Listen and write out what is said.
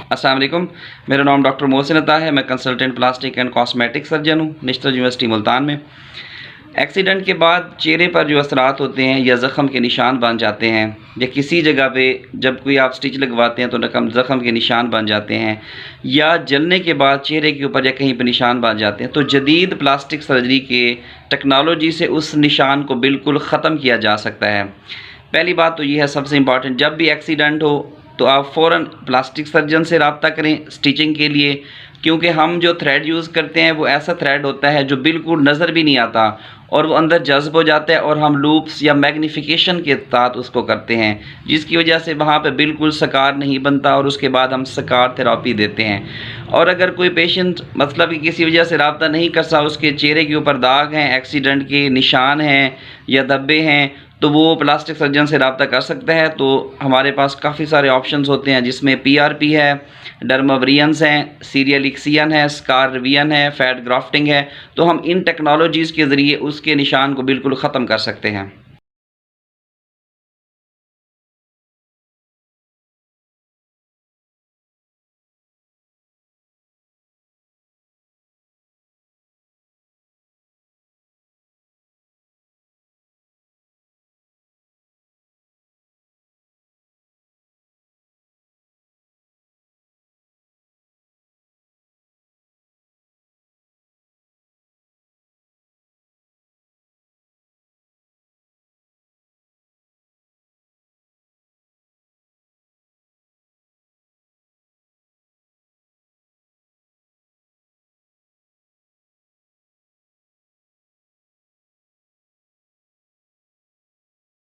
अस्सलाम वालेकुम। मेरा नाम डॉक्टर मोहसिन अता है। मैं consultant plastic and cosmetic surgeon हूँ नेशनल यूनिवर्सिटी मुल्तान में। एक्सीडेंट के बाद चेहरे पर जो असरात होते हैं या ज़ख़म के निशान बन जाते हैं, या किसी जगह पे जब कोई आप स्टिच लगवाते हैं तो ज़ख़म के निशान बन जाते हैं, या जलने के बाद चेहरे के ऊपर या कहीं पर निशान बन जाते हैं, तो जदीद प्लास्टिक सर्जरी के टेक्नोलॉजी से उस निशान को बिल्कुल ख़त्म किया जा सकता है। पहली बात तो ये है, सबसे इम्पॉर्टेंट, जब भी एक्सीडेंट हो तो आप फ़ौरन प्लास्टिक सर्जन से रब्ता करें स्टिचिंग के लिए, क्योंकि हम जो थ्रेड यूज़ करते हैं वो ऐसा थ्रेड होता है जो बिल्कुल नज़र भी नहीं आता और वो अंदर जज़्ब हो जाता है, और हम लूप्स या मैग्नीफिकेशन के साथ उसको करते हैं, जिसकी वजह से वहाँ पे बिल्कुल सकार नहीं बनता और उसके बाद हम सकार थेरापी देते हैं। और अगर कोई पेशेंट मतलब कि किसी वजह से रब्ता नहीं कर सकता, उसके चेहरे के ऊपर दाग हैं, एक्सीडेंट के निशान हैं या धब्बे हैं, तो वो प्लास्टिक सर्जन से रब्ता कर सकता है। तो हमारे पास काफ़ी सारे ऑप्शंस होते हैं, जिसमें PRP है, डर्माब्रियंस हैं, सीरियलिक्सियन है, स्कार रिवियन है, फैट ग्राफ्टिंग है। तो हम इन टेक्नोलॉजीज़ के ज़रिए उसके निशान को बिल्कुल ख़त्म कर सकते हैं।